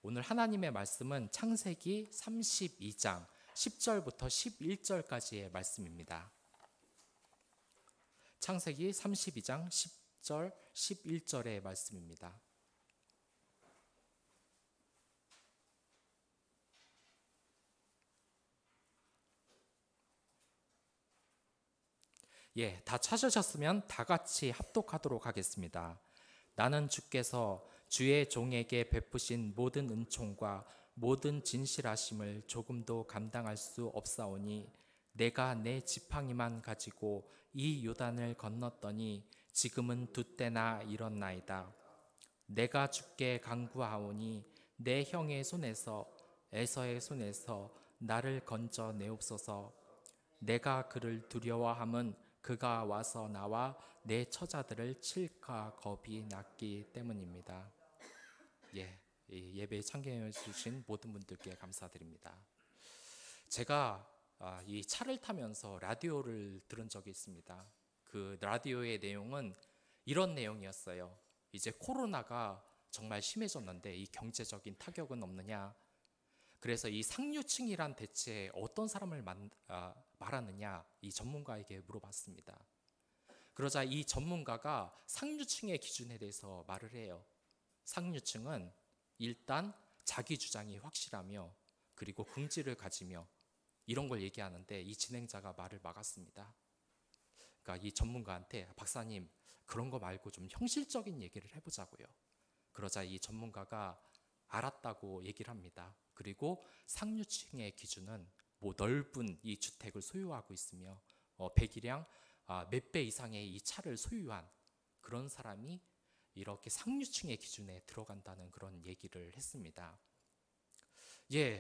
오늘 하나님의 말씀은 창세기 32장 10절부터 11절까지의 말씀입니다. 창세기 32장 10절, 11절의 말씀입니다. 다 찾으셨으면 다 같이 합독하도록 하겠습니다. 나는 주께서 주의 종에게 베푸신 모든 은총과 모든 진실하심을 조금도 감당할 수 없사오니 내가 내 지팡이만 가지고 이 요단을 건넜더니 지금은 두 때나 이렇나이다. 내가 주께 간구하오니 내 형의 손에서 에서의 손에서 나를 건져 내옵소서. 내가 그를 두려워함은 그가 와서 나와 내 처자들을 칠까 겁이 났기 때문입니다. 예배에 참여해 주신 모든 분들께 감사드립니다. 제가 이 차를 타면서 라디오를 들은 적이 있습니다. 그 라디오의 내용은 이런 내용이었어요. 이제 코로나가 정말 심해졌는데 이 경제적인 타격은 없느냐? 그래서 이 상류층이란 대체 어떤 사람을 말하느냐? 이 전문가에게 물어봤습니다. 그러자 이 전문가가 상류층의 기준에 대해서 말을 해요. 상류층은 일단 자기 주장이 확실하며 그리고 긍지를 가지며 이런 걸 얘기하는데 이 진행자가 말을 막았습니다. 그러니까 이 전문가한테 박사님 그런 거 말고 좀 현실적인 얘기를 해보자고요. 그러자 이 전문가가 알았다고 얘기를 합니다. 그리고 상류층의 기준은 넓은 이 주택을 소유하고 있으며 배기량 몇 배 이상의 이 차를 소유한 그런 사람이 이렇게 상류층의 기준에 들어간다는 그런 얘기를 했습니다.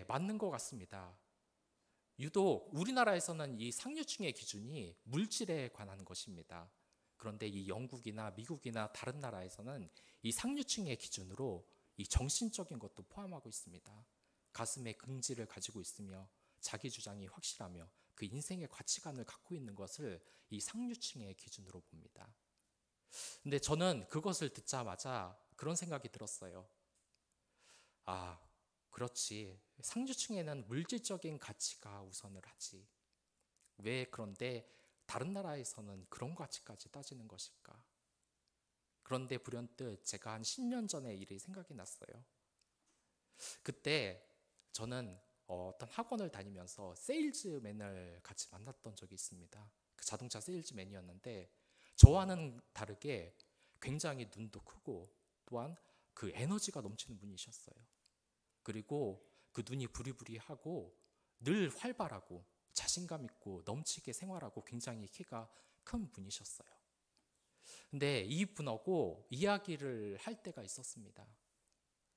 맞는 것 같습니다. 유독 우리나라에서는 이 상류층의 기준이 물질에 관한 것입니다. 그런데 이 영국이나 미국이나 다른 나라에서는 이 상류층의 기준으로 이 정신적인 것도 포함하고 있습니다. 가슴에 긍지를 가지고 있으며 자기 주장이 확실하며 그 인생의 가치관을 갖고 있는 것을 이 상류층의 기준으로 봅니다. 근데 저는 그것을 듣자마자 그런 생각이 들었어요. 그렇지. 상류층에는 물질적인 가치가 우선을 하지. 왜 그런데 다른 나라에서는 그런 가치까지 따지는 것일까? 그런데 불현듯 제가 한 10년 전의 일이 생각이 났어요. 그때 저는 어떤 학원을 다니면서 세일즈맨을 같이 만났던 적이 있습니다. 그 자동차 세일즈맨이었는데 저와는 다르게 굉장히 눈도 크고 또한 그 에너지가 넘치는 분이셨어요. 그리고 그 눈이 부리부리하고 늘 활발하고 자신감 있고 넘치게 생활하고 굉장히 키가 큰 분이셨어요. 근데 이분하고 이야기를 할 때가 있었습니다.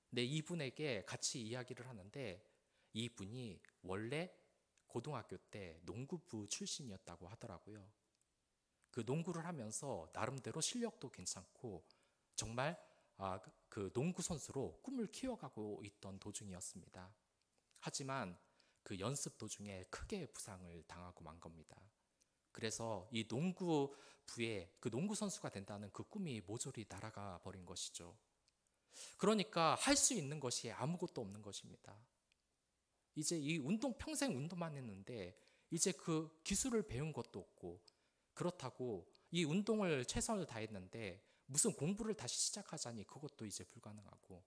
근데 이분에게 같이 이야기를 하는데 이분이 원래 고등학교 때 농구부 출신이었다고 하더라고요. 그 농구를 하면서 나름대로 실력도 괜찮고 정말 그 농구 선수로 꿈을 키워가고 있던 도중이었습니다. 하지만 그 연습 도중에 크게 부상을 당하고 만 겁니다. 그래서 이 농구부에 그 농구 선수가 된다는 그 꿈이 모조리 날아가 버린 것이죠. 그러니까 할 수 있는 것이 아무것도 없는 것입니다. 이제 이 평생 운동만 했는데 이제 그 기술을 배운 것도 없고 그렇다고 이 운동을 최선을 다했는데 무슨 공부를 다시 시작하자니 그것도 이제 불가능하고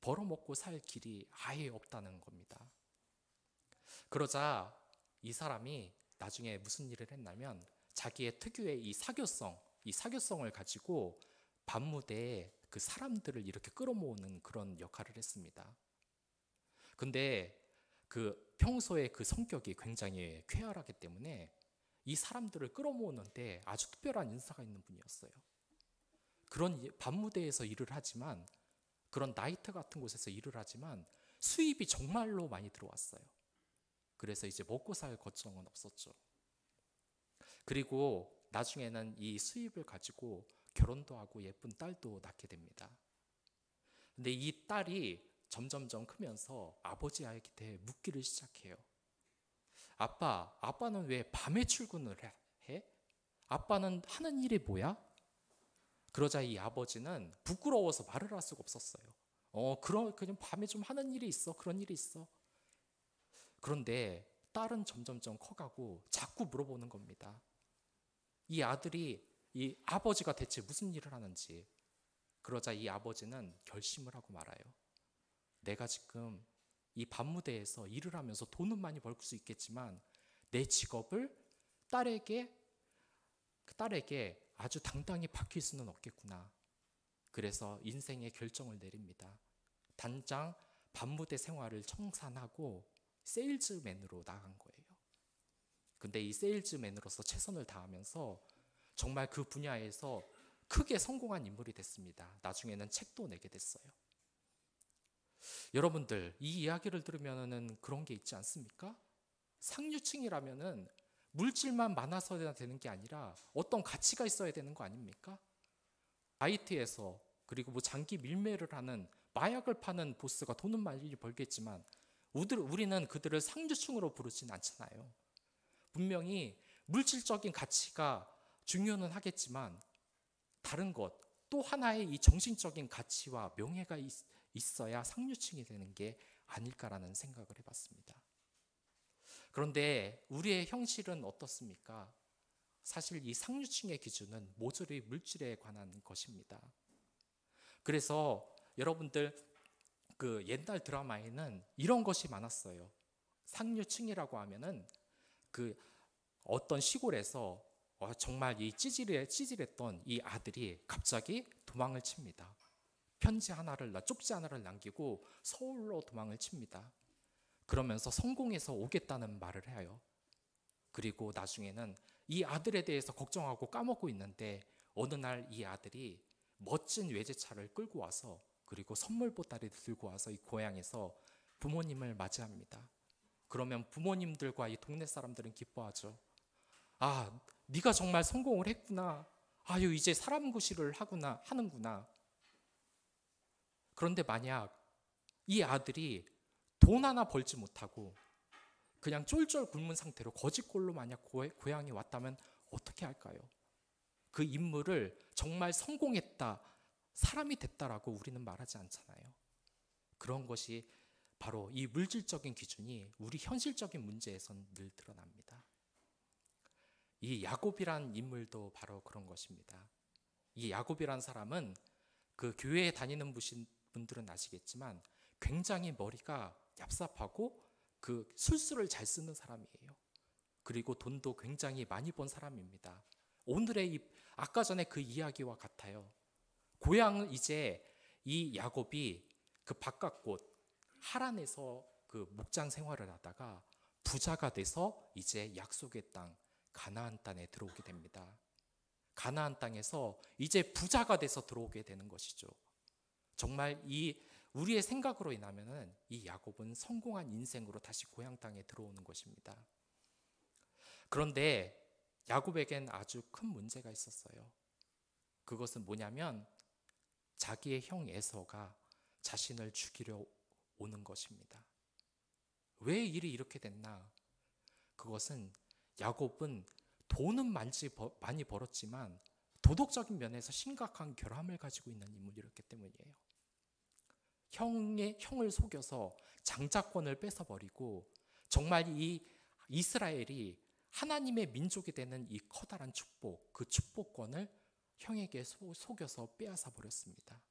벌어먹고 살 길이 아예 없다는 겁니다. 그러자 이 사람이 나중에 무슨 일을 했냐면 자기의 특유의 이 사교성을 가지고 밤무대에 그 사람들을 이렇게 끌어모으는 그런 역할을 했습니다. 근데 그 평소에 그 성격이 굉장히 쾌활하기 때문에 이 사람들을 끌어모으는데 아주 특별한 인사가 있는 분이었어요. 그런 밤무대에서 일을 하지만 그런 나이트 같은 곳에서 일을 하지만 수입이 정말로 많이 들어왔어요. 그래서 이제 먹고 살 걱정은 없었죠. 그리고 나중에는 이 수입을 가지고 결혼도 하고 예쁜 딸도 낳게 됩니다. 근데 이 딸이 점점점 크면서 아버지에게 묻기를 시작해요. 아빠는 왜 밤에 출근을 해? 아빠는 하는 일이 뭐야? 그러자 이 아버지는 부끄러워서 말을 할 수가 없었어요. 그냥 밤에 좀 하는 일이 있어. 그런 일이 있어. 그런데 딸은 점점점 커가고 자꾸 물어보는 겁니다. 이 아들이 이 아버지가 대체 무슨 일을 하는지. 그러자 이 아버지는 결심을 하고 말아요. 내가 지금 이 밤무대에서 일을 하면서 돈은 많이 벌 수 있겠지만 내 직업을 딸에게 아주 당당히 바뀔 수는 없겠구나. 그래서 인생의 결정을 내립니다. 당장 밤무대 생활을 청산하고 세일즈맨으로 나간 거예요. 근데 이 세일즈맨으로서 최선을 다하면서 정말 그 분야에서 크게 성공한 인물이 됐습니다. 나중에는 책도 내게 됐어요. 여러분들, 이 이야기를 들으면은 그런 게 있지 않습니까? 상류층이라면은 물질만 많아서 되는 게 아니라 어떤 가치가 있어야 되는 거 아닙니까? IT에서 그리고 뭐 장기 밀매를 하는 마약을 파는 보스가 돈은 많이 벌겠지만 우리는 그들을 상류층으로 부르진 않잖아요. 분명히 물질적인 가치가 중요는 하겠지만 다른 것, 또 하나의 이 정신적인 가치와 명예가 있어야 상류층이 되는 게 아닐까라는 생각을 해봤습니다. 그런데 우리의 현실은 어떻습니까? 사실 이 상류층의 기준은 모조리 물질에 관한 것입니다. 그래서 여러분들 그 옛날 드라마에는 이런 것이 많았어요. 상류층이라고 하면은 그 어떤 시골에서 정말 이 찌질했던 이 아들이 갑자기 도망을 칩니다. 쪽지 하나를 남기고 서울로 도망을 칩니다. 그러면서 성공해서 오겠다는 말을 해요. 그리고 나중에는 이 아들에 대해서 걱정하고 까먹고 있는데 어느 날 이 아들이 멋진 외제차를 끌고 와서 그리고 선물 보따리를 들고 와서 이 고향에서 부모님을 맞이합니다. 그러면 부모님들과 이 동네 사람들은 기뻐하죠. 아, 네가 정말 성공을 했구나. 아유, 이제 사람 구실을 하는구나. 그런데 만약 이 아들이 돈 하나 벌지 못하고 그냥 쫄쫄 굶은 상태로 거지꼴로 만약 고향에 왔다면 어떻게 할까요? 그 인물을 정말 성공했다, 사람이 됐다라고 우리는 말하지 않잖아요. 그런 것이 바로 이 물질적인 기준이 우리 현실적인 문제에선 늘 드러납니다. 이 야곱이란 인물도 바로 그런 것입니다. 이 야곱이란 사람은 그 교회에 다니는 분들은 아시겠지만 굉장히 머리가 얍삽하고 그 술수를 잘 쓰는 사람이에요. 그리고 돈도 굉장히 많이 번 사람입니다. 오늘의 아까 전에 그 이야기와 같아요. 고향은 이제 이 야곱이 그 바깥곳 하란에서 그 목장 생활을 하다가 부자가 돼서 이제 약속의 땅 가나안 땅에 들어오게 됩니다. 가나안 땅에서 이제 부자가 돼서 들어오게 되는 것이죠. 정말 우리의 생각으로 인하면은 이 야곱은 성공한 인생으로 다시 고향 땅에 들어오는 것입니다. 그런데 야곱에겐 아주 큰 문제가 있었어요. 그것은 뭐냐면 자기의 형 에서가 자신을 죽이려 오는 것입니다. 왜 일이 이렇게 됐나? 그것은 야곱은 돈은 많이 벌었지만 도덕적인 면에서 심각한 결함을 가지고 있는 인물이었기 때문이에요. 형을 속여서 장자권을 뺏어버리고 정말 이 이스라엘이 하나님의 민족이 되는 이 커다란 축복, 그 축복권을 형에게 속여서 빼앗아 버렸습니다.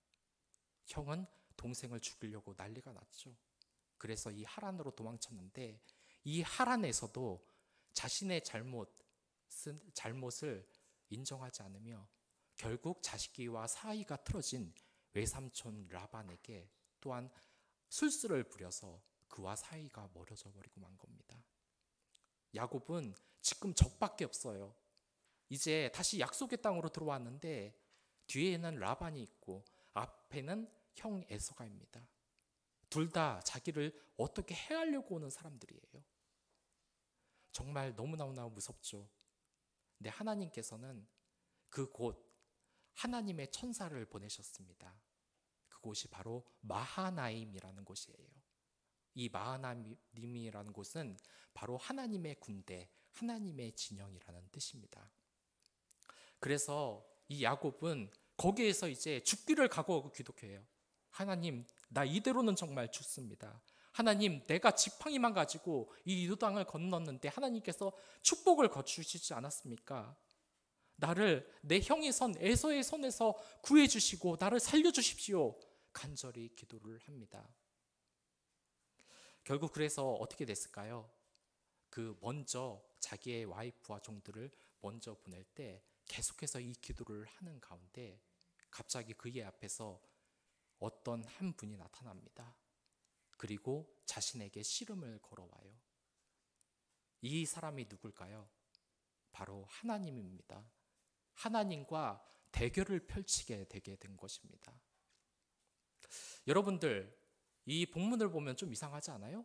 형은 동생을 죽이려고 난리가 났죠. 그래서 이 하란으로 도망쳤는데 이 하란에서도 자신의 잘못을 인정하지 않으며 결국 자식이와 사이가 틀어진 외삼촌 라반에게 또한 술수를 부려서 그와 사이가 멀어져 버리고 만 겁니다. 야곱은 지금 적밖에 없어요. 이제 다시 약속의 땅으로 들어왔는데 뒤에는 라반이 있고 앞에는 형 에서가입니다. 둘 다 자기를 어떻게 해하려고 오는 사람들이에요. 정말 너무너무 무섭죠. 근데 하나님께서는 그곳 하나님의 천사를 보내셨습니다. 그곳이 바로 마하나임이라는 곳이에요. 이 마하나임이라는 곳은 바로 하나님의 군대, 하나님의 진영이라는 뜻입니다. 그래서 이 야곱은 거기에서 이제 죽기를 각오하고 기도해요. 하나님, 나 이대로는 정말 죽습니다. 하나님, 내가 지팡이만 가지고 이 요단강을 건넜는데 하나님께서 축복을 거주시지 않았습니까? 나를 내 형의 손 에서의 손에서 구해 주시고 나를 살려 주십시오. 간절히 기도를 합니다. 결국 그래서 어떻게 됐을까요? 먼저 자기의 와이프와 종들을 먼저 보낼 때 계속해서 이 기도를 하는 가운데 갑자기 그의 앞에서 어떤 한 분이 나타납니다. 그리고 자신에게 씨름을 걸어와요. 이 사람이 누굴까요? 바로 하나님입니다. 하나님과 대결을 펼치게 되게 된 것입니다. 여러분들, 이 본문을 보면 좀 이상하지 않아요?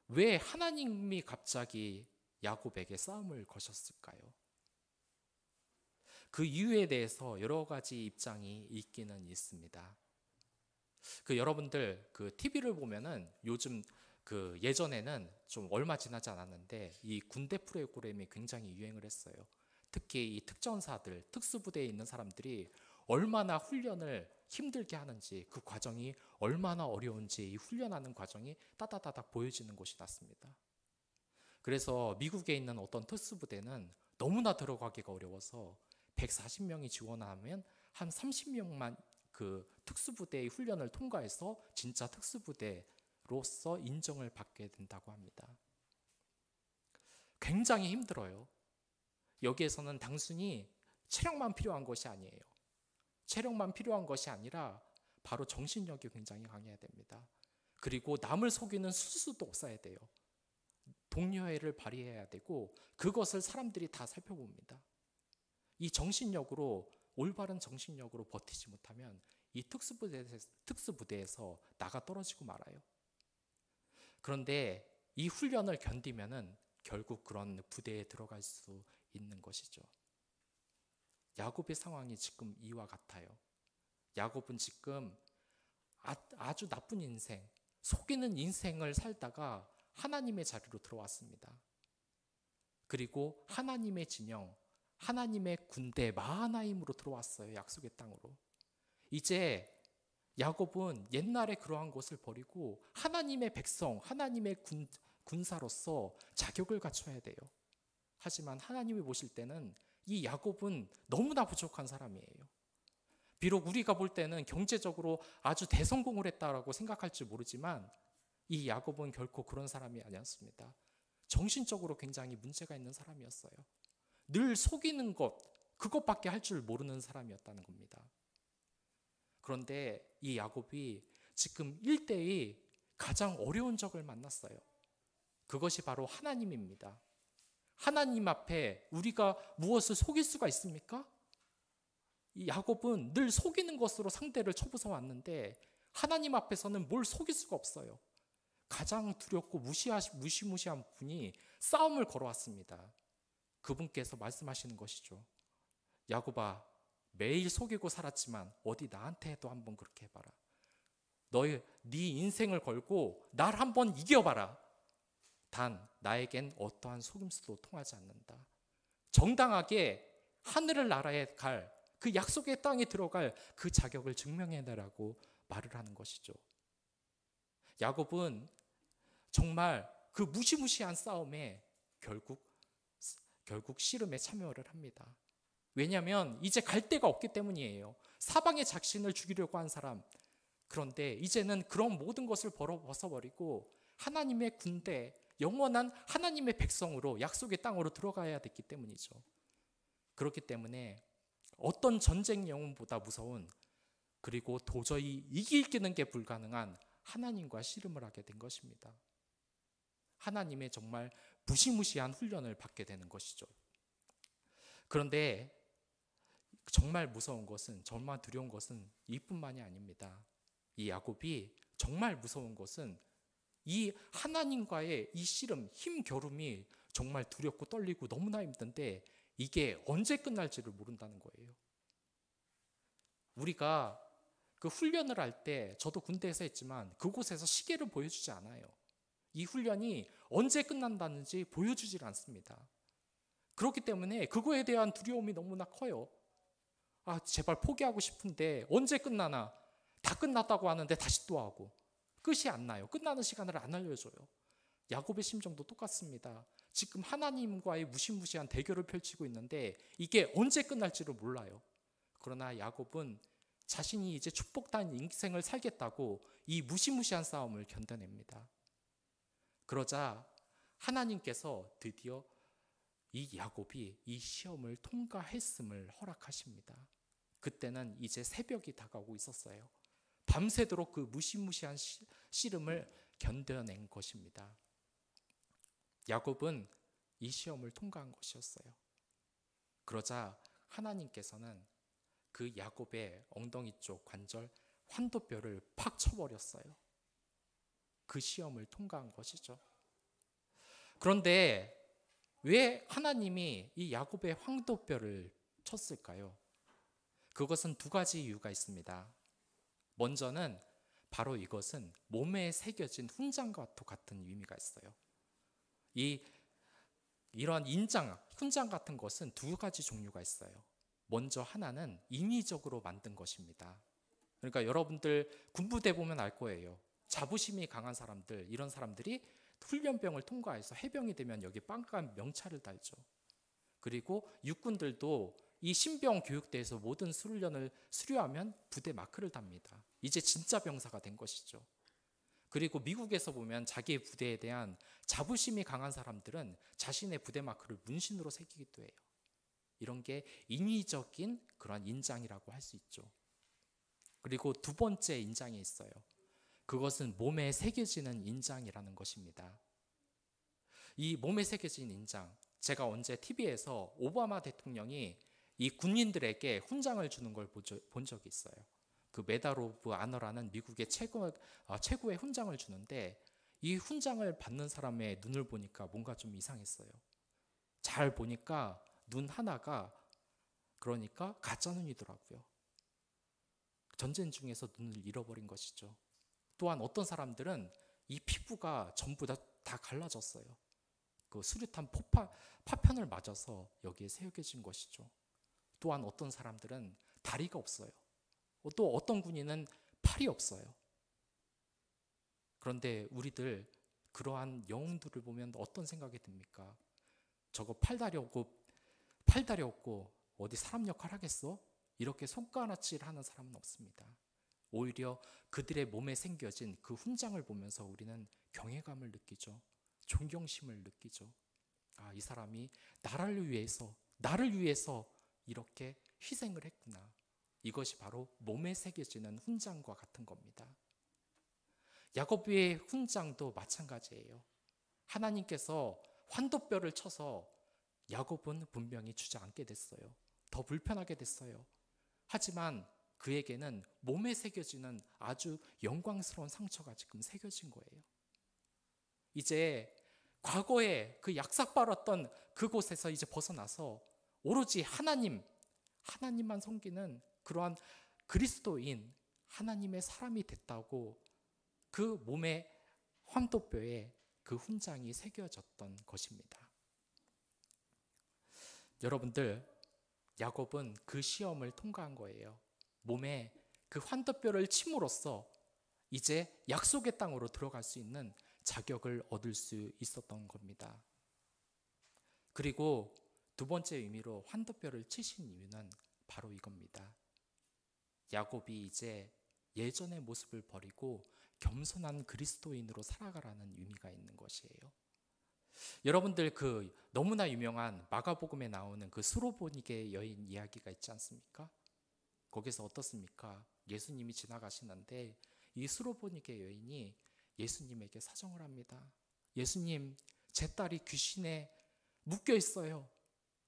왜 하나님이 갑자기 야곱에게 싸움을 거셨을까요? 그 이유에 대해서 여러 가지 입장이 있기는 있습니다. 여러분들 TV를 보면은 요즘 예전에는 좀 얼마 지나지 않았는데 이 군대 프로그램이 굉장히 유행을 했어요. 특히 이 특전사들, 특수부대에 있는 사람들이 얼마나 훈련을 힘들게 하는지, 그 과정이 얼마나 어려운지 이 훈련하는 과정이 따다다닥 보여지는 곳이 났습니다. 그래서 미국에 있는 어떤 특수부대는 너무나 들어가기가 어려워서 140명이 지원하면 한 30명만 특수부대의 훈련을 통과해서 진짜 특수부대로서 인정을 받게 된다고 합니다. 굉장히 힘들어요. 여기에서는 단순히 체력만 필요한 것이 아니에요. 체력만 필요한 것이 아니라 바로 정신력이 굉장히 강해야 됩니다. 그리고 남을 속이는 수수도 없어야 돼요. 동료애를 발휘해야 되고 그것을 사람들이 다 살펴봅니다. 이 정신력으로, 올바른 정신력으로 버티지 못하면 이 특수부대에서 나가 떨어지고 말아요. 그런데 이 훈련을 견디면은 결국 그런 부대에 들어갈 수 있는 것이죠. 야곱의 상황이 지금 이와 같아요. 야곱은 지금 아주 나쁜 인생, 속이는 인생을 살다가 하나님의 자리로 들어왔습니다. 그리고 하나님의 진영, 하나님의 군대 마하나임으로 들어왔어요. 약속의 땅으로. 이제 야곱은 옛날에 그러한 것을 버리고 하나님의 백성, 하나님의 군사로서 자격을 갖춰야 돼요. 하지만 하나님이 보실 때는 이 야곱은 너무나 부족한 사람이에요. 비록 우리가 볼 때는 경제적으로 아주 대성공을 했다라고 생각할지 모르지만 이 야곱은 결코 그런 사람이 아니었습니다. 정신적으로 굉장히 문제가 있는 사람이었어요. 늘 속이는 것, 그것밖에 할 줄 모르는 사람이었다는 겁니다. 그런데 이 야곱이 지금 일대의 가장 어려운 적을 만났어요. 그것이 바로 하나님입니다. 하나님 앞에 우리가 무엇을 속일 수가 있습니까? 이 야곱은 늘 속이는 것으로 상대를 쳐부숴 왔는데 하나님 앞에서는 뭘 속일 수가 없어요. 가장 두렵고 무시무시한 분이 싸움을 걸어왔습니다. 그분께서 말씀하시는 것이죠. 야곱아, 매일 속이고 살았지만 어디 나한테도 한번 그렇게 해봐라. 네 인생을 걸고 날 한번 이겨봐라. 단 나에겐 어떠한 속임수도 통하지 않는다. 정당하게 하늘을 나라에 갈 그 약속의 땅에 들어갈 그 자격을 증명해내라고 말을 하는 것이죠. 야곱은 정말 그 무시무시한 싸움에 결국 씨름에 참여를 합니다. 왜냐하면 이제 갈 데가 없기 때문이에요. 사방에 자신을 죽이려고 한 사람. 그런데 이제는 그런 모든 것을 벗어버리고 하나님의 군대, 영원한 하나님의 백성으로 약속의 땅으로 들어가야 됐기 때문이죠. 그렇기 때문에 어떤 전쟁 영웅보다 무서운, 그리고 도저히 이기는 게 불가능한 하나님과 씨름을 하게 된 것입니다. 하나님의 정말 무시무시한 훈련을 받게 되는 것이죠. 그런데 정말 무서운 것은, 정말 두려운 것은 이뿐만이 아닙니다. 이 야곱이 정말 무서운 것은 이 하나님과의 이 씨름, 힘겨룸이 정말 두렵고 떨리고 너무나 힘든데 이게 언제 끝날지를 모른다는 거예요. 우리가 그 훈련을 할 때, 저도 군대에서 했지만 그곳에서 시계를 보여주지 않아요. 이 훈련이 언제 끝난다는지 보여주질 않습니다. 그렇기 때문에 그거에 대한 두려움이 너무나 커요. 아, 제발 포기하고 싶은데 언제 끝나나? 다 끝났다고 하는데 다시 또 하고 끝이 안 나요. 끝나는 시간을 안 알려줘요. 야곱의 심정도 똑같습니다. 지금 하나님과의 무시무시한 대결을 펼치고 있는데 이게 언제 끝날지를 몰라요. 그러나 야곱은 자신이 이제 축복된 인생을 살겠다고 이 무시무시한 싸움을 견뎌냅니다. 그러자 하나님께서 드디어 이 야곱이 이 시험을 통과했음을 허락하십니다. 그때는 이제 새벽이 다가오고 있었어요. 밤새도록 그 무시무시한 씨름을 견뎌낸 것입니다. 야곱은 이 시험을 통과한 것이었어요. 그러자 하나님께서는 그 야곱의 엉덩이 쪽 관절 환도뼈를 팍 쳐버렸어요. 그 시험을 통과한 것이죠. 그런데 왜 하나님이 이 야곱의 환도뼈를 쳤을까요? 그것은 두 가지 이유가 있습니다. 먼저는 바로 이것은 몸에 새겨진 훈장과 같은 의미가 있어요. 이러한 훈장 같은 것은 두 가지 종류가 있어요. 먼저 하나는 인위적으로 만든 것입니다. 그러니까 여러분들 군부대 보면 알 거예요. 자부심이 강한 사람들, 이런 사람들이 훈련병을 통과해서 해병이 되면 여기 빨간 명찰을 달죠. 그리고 육군들도 이 신병 교육대에서 모든 훈련을 수료하면 부대 마크를 답니다. 이제 진짜 병사가 된 것이죠. 그리고 미국에서 보면 자기의 부대에 대한 자부심이 강한 사람들은 자신의 부대 마크를 문신으로 새기기도 해요. 이런 게 인위적인 그런 인장이라고 할 수 있죠. 그리고 두 번째 인장이 있어요. 그것은 몸에 새겨지는 인장이라는 것입니다. 이 몸에 새겨진 인장, 제가 언제 TV에서 오바마 대통령이 이 군인들에게 훈장을 주는 걸 본 적이 있어요. 그 메달 오브 아너라는 미국의 최고의 훈장을 주는데 이 훈장을 받는 사람의 눈을 보니까 뭔가 좀 이상했어요. 잘 보니까 눈 하나가 그러니까 가짜 눈이더라고요. 전쟁 중에서 눈을 잃어버린 것이죠. 또한 어떤 사람들은 이 피부가 전부 다 갈라졌어요. 그 수류탄 파편을 맞아서 여기에 새겨진 것이죠. 또한 어떤 사람들은 다리가 없어요. 또 어떤 군인은 팔이 없어요. 그런데 우리들 그러한 영웅들을 보면 어떤 생각이 듭니까? 저거 팔다리 없고 어디 사람 역할 하겠어? 이렇게 손가락질하는 사람은 없습니다. 오히려 그들의 몸에 새겨진 그 훈장을 보면서 우리는 경외감을 느끼죠. 존경심을 느끼죠. 아, 이 사람이 나를 위해서 이렇게 희생을 했구나. 이것이 바로 몸에 새겨지는 훈장과 같은 겁니다. 야곱의 훈장도 마찬가지예요. 하나님께서 환도뼈를 쳐서 야곱은 분명히 주저앉게 됐어요. 더 불편하게 됐어요. 하지만 그에게는 몸에 새겨지는 아주 영광스러운 상처가 지금 새겨진 거예요. 이제 과거에 그 약삭빨았던 그곳에서 이제 벗어나서 오로지 하나님만 섬기는 그러한 그리스도인 하나님의 사람이 됐다고 그 몸의 환도뼈에 그 훈장이 새겨졌던 것입니다. 여러분들, 야곱은 그 시험을 통과한 거예요. 몸에 그 환도뼈를 침으로써 이제 약속의 땅으로 들어갈 수 있는 자격을 얻을 수 있었던 겁니다. 그리고 두 번째 의미로 환도뼈를 치신 이유는 바로 이겁니다. 야곱이 이제 예전의 모습을 버리고 겸손한 그리스도인으로 살아가라는 의미가 있는 것이에요. 여러분들 그 너무나 유명한 마가복음에 나오는 그 스로보니게 여인 이야기가 있지 않습니까? 거기서 어떻습니까? 예수님이 지나가시는데 이 스로보니게 여인이 예수님에게 사정을 합니다. 예수님, 제 딸이 귀신에 묶여 있어요.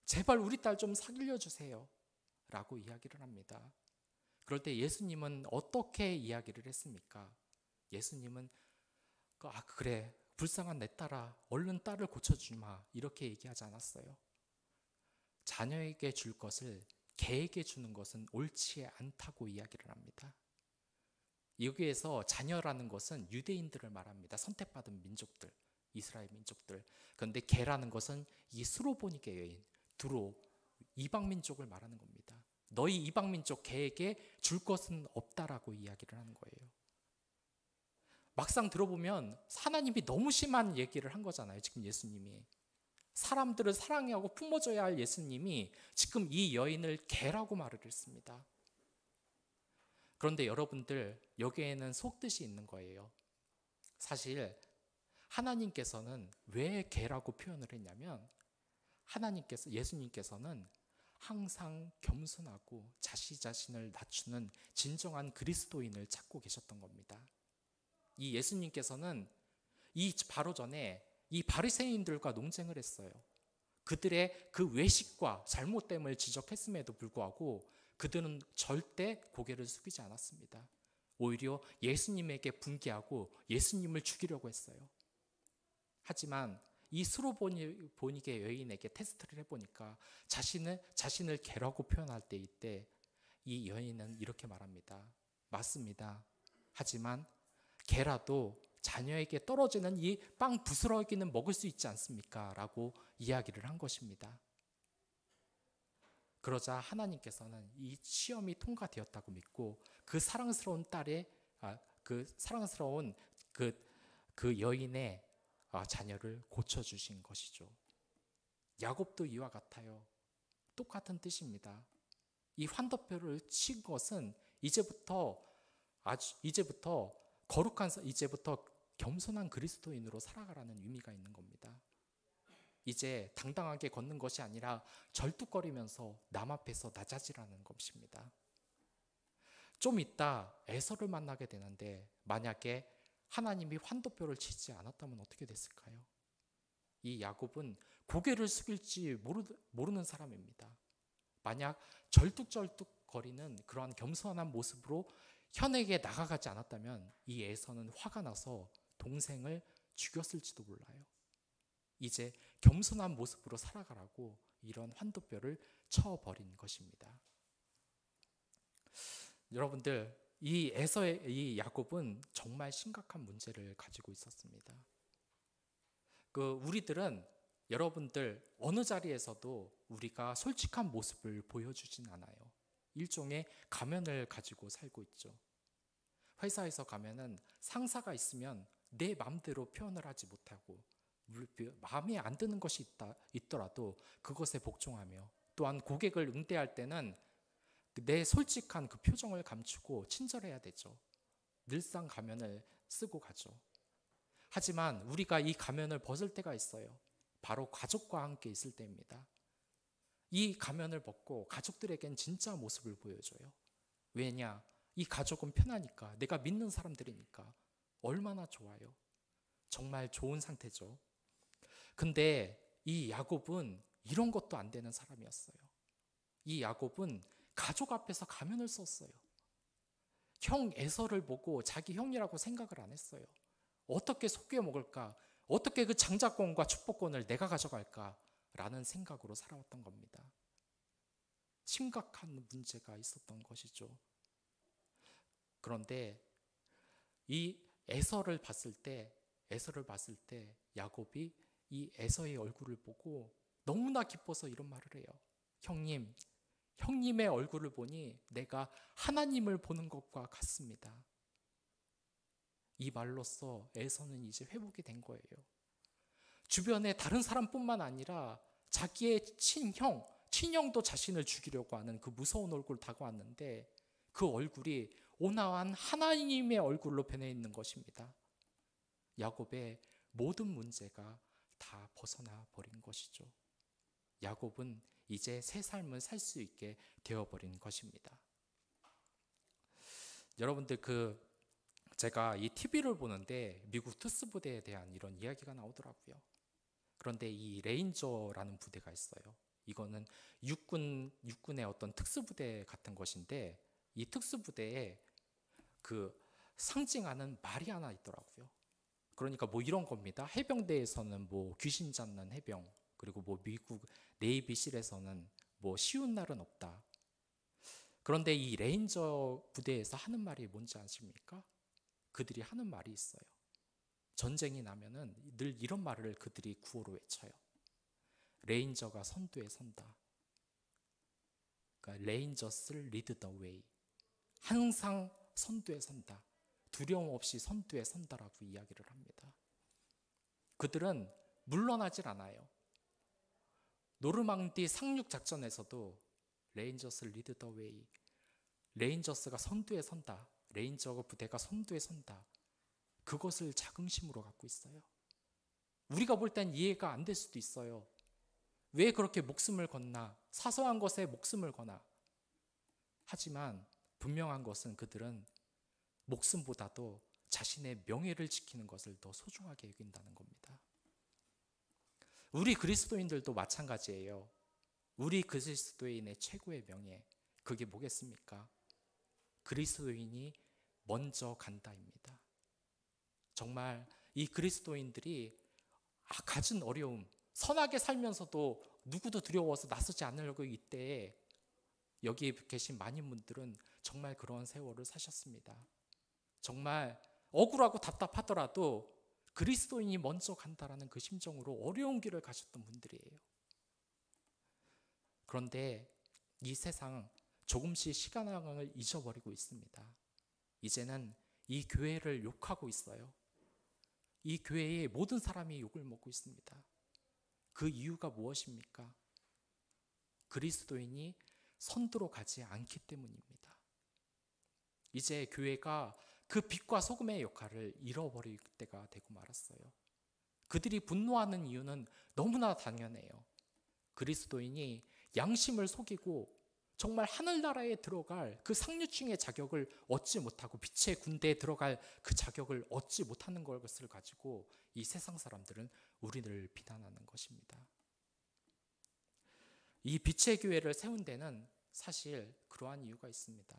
제발 우리 딸 좀 살려주세요. 라고 이야기를 합니다. 그럴 때 예수님은 어떻게 이야기를 했습니까? 예수님은 그래, 불쌍한 내 딸아, 얼른 딸을 고쳐주마, 이렇게 얘기하지 않았어요. 자녀에게 줄 것을 개에게 주는 것은 옳지 않다고 이야기를 합니다. 여기에서 자녀라는 것은 유대인들을 말합니다. 선택받은 민족들, 이스라엘 민족들. 그런데 개라는 것은 이 스로보니게 여인, 두로 이방 민족을 말하는 겁니다. 너희 이방민족 개에게 줄 것은 없다라고 이야기를 하는 거예요. 막상 들어보면 하나님이 너무 심한 얘기를 한 거잖아요. 지금 예수님이. 사람들을 사랑하고 품어줘야 할 예수님이 지금 이 여인을 개라고 말을 했습니다. 그런데 여러분들, 여기에는 속뜻이 있는 거예요. 사실 하나님께서는 왜 개라고 표현을 했냐면, 예수님께서는 항상 겸손하고 자신을 낮추는 진정한 그리스도인을 찾고 계셨던 겁니다. 이 예수님께서는 바로 전에 이 바리새인들과 논쟁을 했어요. 그들의 그 외식과 잘못됨을 지적했음에도 불구하고 그들은 절대 고개를 숙이지 않았습니다. 오히려 예수님에게 분개하고 예수님을 죽이려고 했어요. 하지만 이 스로보니게 여인에게 테스트를 해보니까 자신을 개라고 표현할 때 이때 이 여인은 이렇게 말합니다. 맞습니다. 하지만 개라도 자녀에게 떨어지는 이 빵 부스러기는 먹을 수 있지 않습니까? 라고 이야기를 한 것입니다. 그러자 하나님께서는 이 시험이 통과되었다고 믿고 그 사랑스러운 그 여인의 자녀를 고쳐주신 것이죠. 야곱도 이와 같아요. 똑같은 뜻입니다. 이 환도표를 친 것은 이제부터 겸손한 그리스도인으로 살아가라는 의미가 있는 겁니다. 이제 당당하게 걷는 것이 아니라 절뚝거리면서 남 앞에서 낮아지라는 것입니다. 좀 이따 에서를 만나게 되는데 만약에 하나님이 환도표를 치지 않았다면 어떻게 됐을까요? 이 야곱은 고개를 숙일지 모르는 사람입니다. 만약 절뚝절뚝거리는 그러한 겸손한 모습으로 현에게 나가가지 않았다면 이 에서는 화가 나서 동생을 죽였을지도 몰라요. 이제 겸손한 모습으로 살아가라고 이런 환도표를 쳐버린 것입니다. 여러분들, 이 야곱은 정말 심각한 문제를 가지고 있었습니다. 우리들은 여러분들 어느 자리에서도 우리가 솔직한 모습을 보여주진 않아요. 일종의 가면을 가지고 살고 있죠. 회사에서 가면은 상사가 있으면 내 마음대로 표현을 하지 못하고 마음에 안 드는 것이 있더라도 그것에 복종하며, 또한 고객을 응대할 때는 내 솔직한 그 표정을 감추고 친절해야 되죠. 늘상 가면을 쓰고 가죠. 하지만 우리가 이 가면을 벗을 때가 있어요. 바로 가족과 함께 있을 때입니다. 이 가면을 벗고 가족들에겐 진짜 모습을 보여줘요. 왜냐? 이 가족은 편하니까, 내가 믿는 사람들이니까. 얼마나 좋아요. 정말 좋은 상태죠. 근데 이 야곱은 이런 것도 안 되는 사람이었어요. 이 야곱은 가족 앞에서 가면을 썼어요. 형 에서를 보고 자기 형이라고 생각을 안 했어요. 어떻게 속여 먹을까? 어떻게 그 장자권과 축복권을 내가 가져갈까? 라는 생각으로 살아왔던 겁니다. 심각한 문제가 있었던 것이죠. 그런데 이 에서를 봤을 때 야곱이 이 에서의 얼굴을 보고 너무나 기뻐서 이런 말을 해요. 형님의 얼굴을 보니 내가 하나님을 보는 것과 같습니다. 이 말로써 에서는 이제 회복이 된 거예요. 주변에 다른 사람뿐만 아니라 자기의 친형도 자신을 죽이려고 하는 그 무서운 얼굴 다가왔는데 그 얼굴이 온화한 하나님의 얼굴로 변해 있는 것입니다. 야곱의 모든 문제가 다 벗어나 버린 것이죠. 야곱은 이제 새 삶을 살 수 있게 되어버린 것입니다. 여러분들, 제가 이 TV를 보는데 미국 특수부대에 대한 이런 이야기가 나오더라고요. 그런데 이 레인저라는 부대가 있어요. 이거는 육군의 어떤 특수부대 같은 것인데, 이 특수부대에 상징하는 말이 하나 있더라고요. 그러니까 이런 겁니다. 해병대에서는 귀신 잡는 해병, 그리고 미국 네이비실에서는 쉬운 날은 없다. 그런데 이 레인저 부대에서 하는 말이 뭔지 아십니까? 그들이 하는 말이 있어요. 전쟁이 나면은 늘 이런 말을 그들이 구호로 외쳐요. 레인저가 선두에 선다. 그러니까 레인저스 리드 더 웨이. 항상 선두에 선다. 두려움 없이 선두에 선다라고 이야기를 합니다. 그들은 물러나질 않아요. 노르망디 상륙 작전에서도 레인저스 리드 더 웨이. 레인저스가 선두에 선다. 레인저 부대가 선두에 선다. 그것을 자긍심으로 갖고 있어요. 우리가 볼 땐 이해가 안 될 수도 있어요. 왜 그렇게 목숨을 건나? 사소한 것에 목숨을 거나? 하지만 분명한 것은 그들은 목숨보다도 자신의 명예를 지키는 것을 더 소중하게 여긴다는 겁니다. 우리 그리스도인들도 마찬가지예요. 우리 그리스도인의 최고의 명예, 그게 뭐겠습니까? 그리스도인이 먼저 간다입니다. 정말 이 그리스도인들이 가진 어려움, 선하게 살면서도 누구도 두려워서 나서지 않으려고 이때에 여기에 계신 많은 분들은 정말 그런 세월을 사셨습니다. 정말 억울하고 답답하더라도 그리스도인이 먼저 간다라는 그 심정으로 어려운 길을 가셨던 분들이에요. 그런데 이 세상 조금씩 시간을 잊어버리고 있습니다. 이제는 이 교회를 욕하고 있어요. 이 교회의 모든 사람이 욕을 먹고 있습니다. 그 이유가 무엇입니까? 그리스도인이 선두로 가지 않기 때문입니다. 이제 교회가 그 빛과 소금의 역할을 잃어버릴 때가 되고 말았어요. 그들이 분노하는 이유는 너무나 당연해요. 그리스도인이 양심을 속이고 정말 하늘나라에 들어갈 그 상류층의 자격을 얻지 못하고 빛의 군대에 들어갈 그 자격을 얻지 못하는 것을 가지고 이 세상 사람들은 우리를 비난하는 것입니다. 이 빛의 교회를 세운 데는 사실 그러한 이유가 있습니다.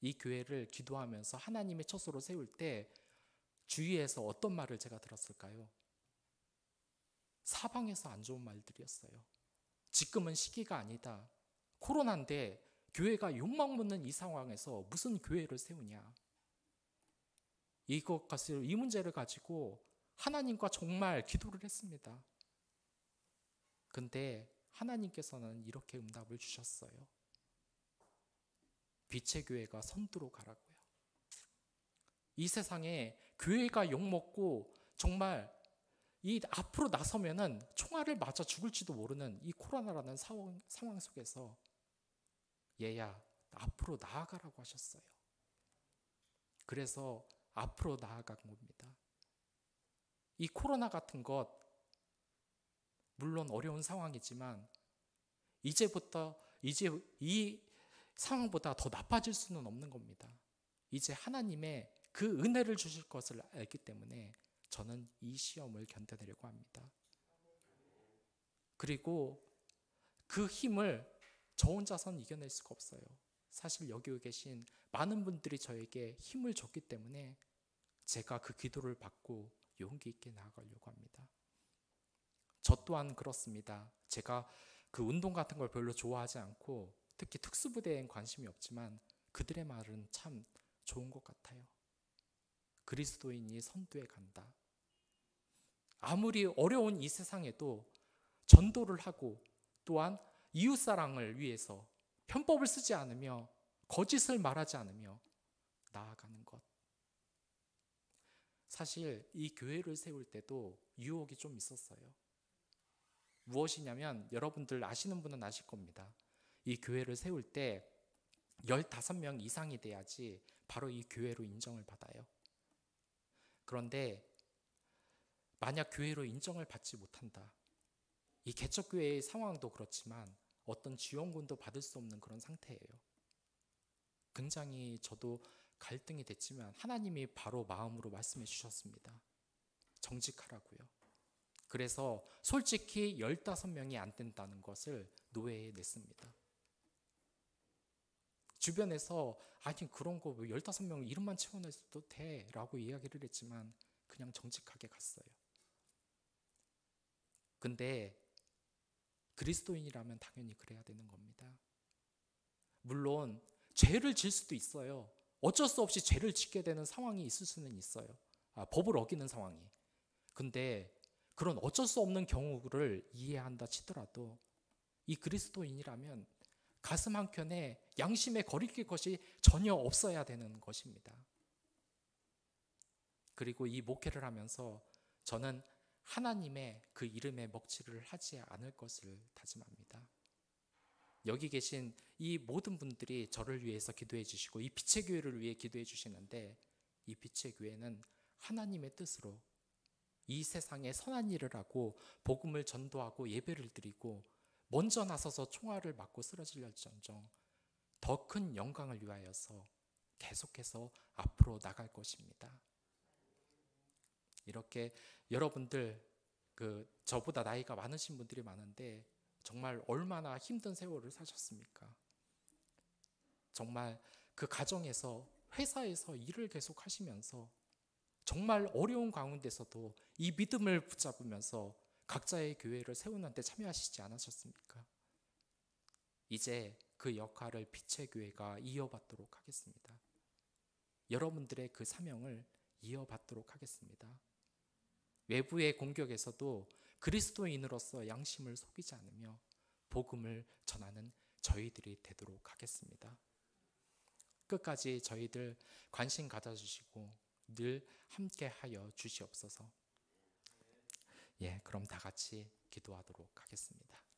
이 교회를 기도하면서 하나님의 처소로 세울 때 주위에서 어떤 말을 제가 들었을까요? 사방에서 안 좋은 말들이었어요. 지금은 시기가 아니다. 코로나인데 교회가 욕망 묻는 이 상황에서 무슨 교회를 세우냐. 이 문제를 가지고 하나님과 정말 기도를 했습니다. 근데 하나님께서는 이렇게 응답을 주셨어요. 빛의 교회가 선두로 가라고요. 이 세상에 교회가 욕먹고 정말 이 앞으로 나서면은 총알을 맞아 죽을지도 모르는 이 코로나라는 상황 속에서 얘야, 앞으로 나아가라고 하셨어요. 그래서 앞으로 나아간 겁니다. 이 코로나 같은 것 물론 어려운 상황이지만 이제 이 상황보다 더 나빠질 수는 없는 겁니다. 이제 하나님의 그 은혜를 주실 것을 알기 때문에 저는 이 시험을 견뎌내려고 합니다. 그리고 그 힘을 저 혼자서는 이겨낼 수가 없어요. 사실 여기 계신 많은 분들이 저에게 힘을 줬기 때문에 제가 그 기도를 받고 용기 있게 나아가려고 합니다. 저 또한 그렇습니다. 제가 그 운동 같은 걸 별로 좋아하지 않고 특히 특수부대엔 관심이 없지만 그들의 말은 참 좋은 것 같아요. 그리스도인이 선두에 간다. 아무리 어려운 이 세상에도 전도를 하고 또한 이웃사랑을 위해서 편법을 쓰지 않으며 거짓을 말하지 않으며 나아가는 것. 사실 이 교회를 세울 때도 유혹이 좀 있었어요. 무엇이냐면 여러분들 아시는 분은 아실 겁니다. 이 교회를 세울 때 15명 이상이 돼야지 바로 이 교회로 인정을 받아요. 그런데 만약 교회로 인정을 받지 못한다. 이 개척교회의 상황도 그렇지만 어떤 지원금도 받을 수 없는 그런 상태예요. 굉장히 저도 갈등이 됐지만 하나님이 바로 마음으로 말씀해 주셨습니다. 정직하라고요. 그래서 솔직히 15명이 안 된다는 것을 노회에 냈습니다. 주변에서 아니 그런 거 왜 15명 이름만 채워내도 돼? 라고 이야기를 했지만 그냥 정직하게 갔어요. 근데 그리스도인이라면 당연히 그래야 되는 겁니다. 물론 죄를 질 수도 있어요. 어쩔 수 없이 죄를 짓게 되는 상황이 있을 수는 있어요. 법을 어기는 상황이. 근데 그런 어쩔 수 없는 경우를 이해한다 치더라도 이 그리스도인이라면 가슴 한켠에 양심에 거리낄 것이 전혀 없어야 되는 것입니다. 그리고 이 목회를 하면서 저는 하나님의 그 이름에 먹칠을 하지 않을 것을 다짐합니다. 여기 계신 이 모든 분들이 저를 위해서 기도해 주시고 이 빛의 교회를 위해 기도해 주시는데, 이 빛의 교회는 하나님의 뜻으로 이 세상에 선한 일을 하고 복음을 전도하고 예배를 드리고 먼저 나서서 총알을 맞고 쓰러질지언정 더 큰 영광을 위하여서 계속해서 앞으로 나갈 것입니다. 이렇게 여러분들, 저보다 나이가 많으신 분들이 많은데 정말 얼마나 힘든 세월을 사셨습니까? 정말 그 가정에서, 회사에서 일을 계속 하시면서 정말 어려운 가운데서도 이 믿음을 붙잡으면서 각자의 교회를 세우는데 참여하시지 않으셨습니까? 이제 그 역할을 빛의 교회가 이어받도록 하겠습니다. 여러분들의 그 사명을 이어받도록 하겠습니다. 외부의 공격에서도 그리스도인으로서 양심을 속이지 않으며 복음을 전하는 저희들이 되도록 하겠습니다. 끝까지 저희들 관심 가져주시고 늘 함께하여 주시옵소서. 그럼 다 같이 기도하도록 하겠습니다.